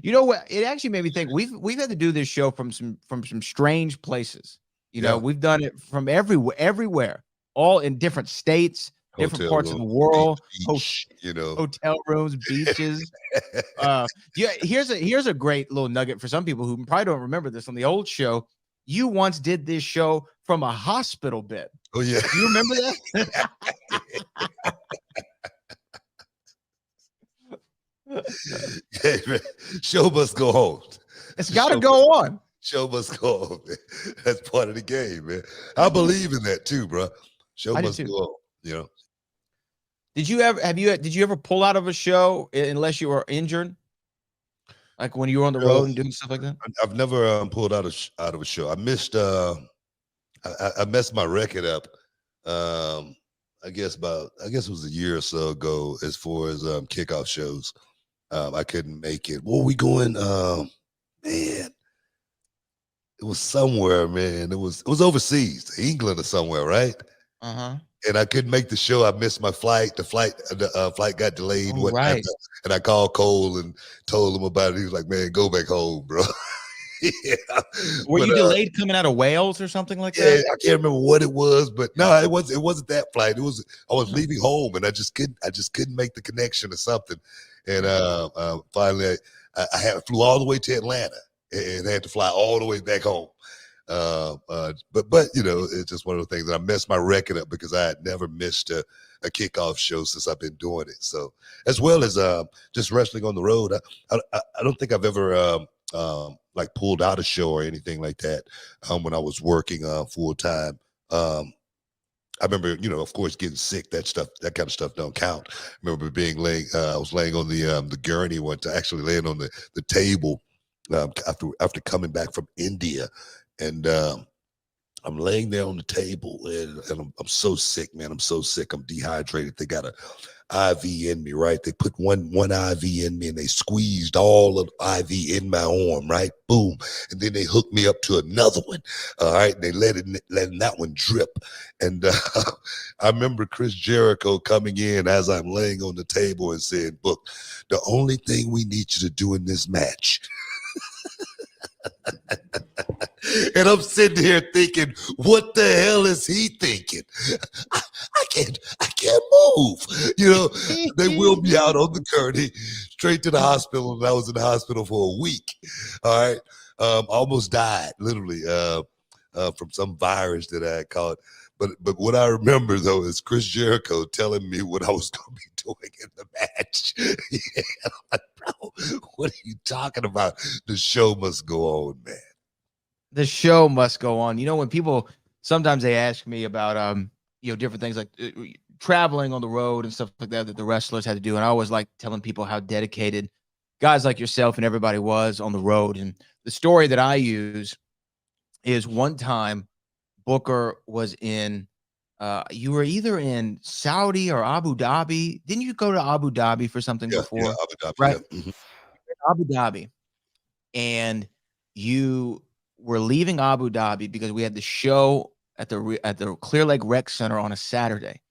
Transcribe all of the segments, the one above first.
You know what? It actually made me think we've had to do this show from some strange places. You know, Yeah. we've done it from everywhere, all in different states, different Hotel parts of the room, world, beach, you know. hotel rooms, beaches. Yeah, here's a great little nugget for some people who probably don't remember this. On the old show, you once did this show from a hospital bed. Oh yeah. Do you remember that? Hey, man, show must go on. It's got to go on. Show must go on, man. That's part of the game, man. I believe in that too, bro. Show must go on, you know. Did you ever pull out of a show unless you were injured? Like when you were on the road and doing stuff like that? I've never pulled out of a show. I missed I messed my record up. I guess it was a year or so ago as far as kickoff shows. I couldn't make it. Where we going? Man, it was somewhere, man. It was overseas, England or somewhere, right? And I couldn't make the show. I missed my flight. The flight got delayed. Oh, right. And I called Cole and told him about it. He was like, "Man, go back home, bro." Yeah. Were you delayed coming out of Wales or something like that? Yeah, I can't remember what it was, but no, it wasn't that flight. I was leaving home and I just couldn't make the connection or something. And finally I flew all the way to Atlanta and had to fly all the way back home. But you know, it's just one of the things that I messed my record up because I had never missed a kickoff show since I've been doing it. So as well as just wrestling on the road, I don't think I've ever like pulled out a show or anything like that when I was working full time. I remember, you know, of course, getting sick. That kind of stuff don't count. I remember I was laying on the gurney one time, actually laying on the table after coming back from India, and I'm laying there on the table, and I'm so sick, man. I'm so sick. I'm dehydrated. They got a IV in me, right? They put one IV in me and they squeezed all of IV in my arm, right? Boom. And then they hooked me up to another one. All right. And they letting that one drip. And I remember Chris Jericho coming in as I'm laying on the table and saying, "Book, the only thing we need you to do in this match." And I'm sitting here thinking, what the hell is he thinking? I can't move. You know, they wheeled me out on the gurney straight to the hospital, and I was in the hospital for a week. All right. Almost died, literally, from some virus that I had caught. But what I remember, though, is Chris Jericho telling me what I was going to be doing in the match. Yeah, I'm like, bro, what are you talking about? The show must go on, man. The show must go on. You know, when people sometimes they ask me about you know, different things like traveling on the road and stuff like that the wrestlers had to do, and I always like telling people how dedicated guys like yourself and everybody was on the road. And the story that I use is one time Booker was in you were either in Saudi or Abu Dhabi. Didn't you go to Abu Dhabi for something before? Yeah, Abu Dhabi, right? Yeah. Mm-hmm. Abu Dhabi, and you were leaving Abu Dhabi because we had the show at the Clear Lake Rec Center on a Saturday.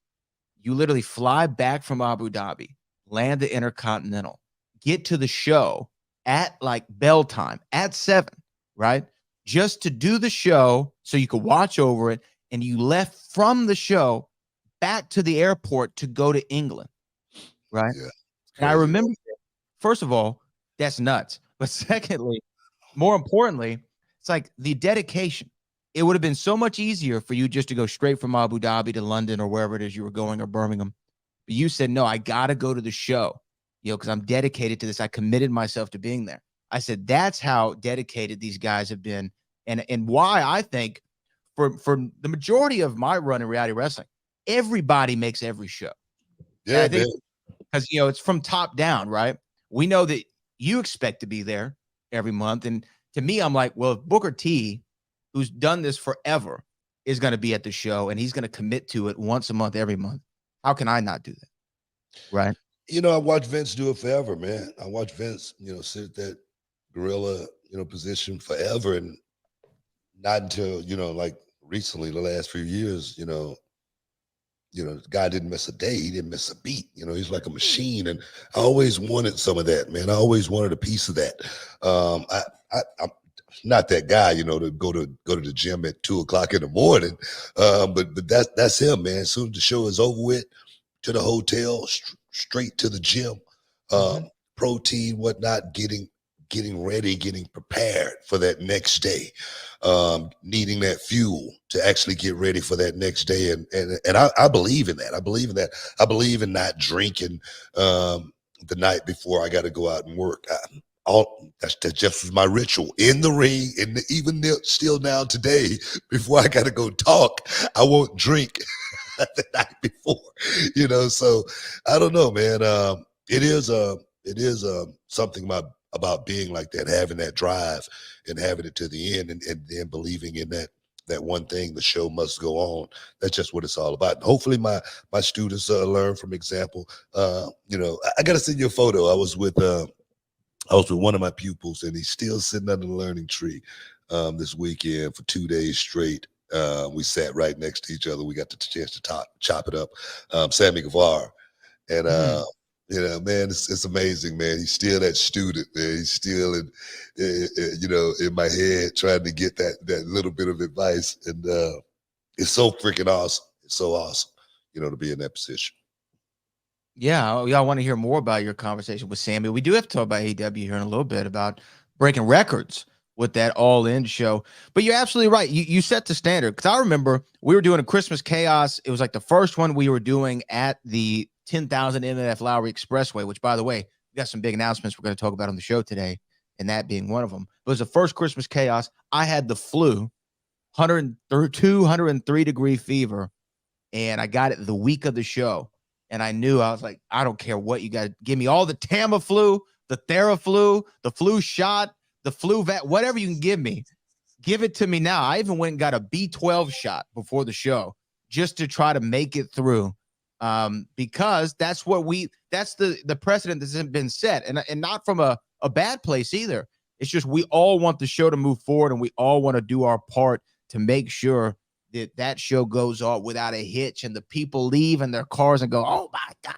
You literally fly back from Abu Dhabi, land the Intercontinental, get to the show at like bell time at 7, right? Just to do the show so you could watch over it. And you left from the show back to the airport to go to England, right? Yeah, and I remember, first of all, that's nuts. But secondly, more importantly, it's like the dedication. It would have been so much easier for you just to go straight from Abu Dhabi to London or wherever it is you were going, or Birmingham. But you said, no, I got to go to the show, you know, because I'm dedicated to this. I committed myself to being there. I said, that's how dedicated these guys have been. And why I think for the majority of my run in reality wrestling, everybody makes every show. Yeah, I think because, you know, it's from top down, right? We know that you expect to be there every month. And to me, I'm like, well, if Booker T, who's done this forever, is going to be at the show and he's going to commit to it once a month, every month, how can I not do that? Right. You know, I watched Vince do it forever, man. I watched Vince, you know, sit at that gorilla, you know, position forever. And not until, you know, like recently, the last few years, you know, You know, the guy didn't miss a day. He didn't miss a beat. You know, he's like a machine. And I always wanted some of that, man. I always wanted a piece of that. I'm not that guy, you know, to go to the gym at 2 o'clock in the morning. But that's him, man. As soon as the show is over with, to the hotel, straight to the gym, protein, whatnot, getting ready, getting prepared for that next day, needing that fuel to actually get ready for that next day. And I believe in that. I believe in that. I believe in not drinking the night before I got to go out and work. That's just my ritual in the ring, and even still now today, before I got to go talk, I won't drink the night before, you know. So I don't know, man. It is something about being like that, having that drive and having it to the end, and then believing in that one thing, the show must go on. That's just what it's all about. And hopefully my students learn from example. You know, I got to send you a photo. I was with one of my pupils, and he's still sitting under the learning tree this weekend for 2 days straight. We sat right next to each other. We got the chance to chop it up. Sammy Guevara. And you know, man, it's amazing, man. He's still that student, man. He's still in you know, in my head trying to get that little bit of advice. And it's so freaking awesome. It's so awesome, you know, to be in that position. Yeah, y'all want to hear more about your conversation with Sammy. We do have to talk about AEW here in a little bit, about breaking records with that All In show. But you're absolutely right. You set the standard, because I remember we were doing a Christmas Chaos. It was like the first one we were doing at the 10,000 MF Lowry Expressway, which, by the way, we got some big announcements we're going to talk about on the show today, and that being one of them. It was the first Christmas Chaos. I had the flu, 102, 103-degree fever, and I got it the week of the show. And I knew, I was like, I don't care what you got. Give me all the Tamiflu, the Theraflu, the flu shot, the flu vat, whatever you can give me. Give it to me now. I even went and got a B12 shot before the show just to try to make it through. Because that's the precedent that's been set. And not from a bad place either. It's just we all want the show to move forward, and we all want to do our part to make sure that show goes on without a hitch, and the people leave in their cars and go, oh my God,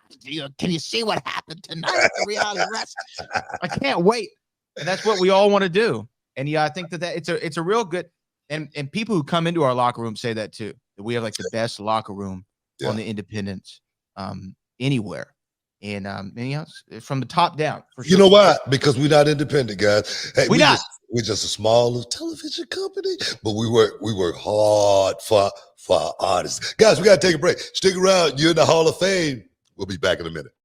can you see what happened tonight at the reality wrestling? I can't wait. And that's what we all want to do. And yeah, I think that it's a real good, and people who come into our locker room say that too, that we have like the best locker room on the independents anywhere. And from the top down. For sure. You know why? Because we're not independent, guys. Hey, we're not. We're just a small television company, but we work hard for our artists. Guys, we got to take a break. Stick around. You're in the Hall of Fame. We'll be back in a minute.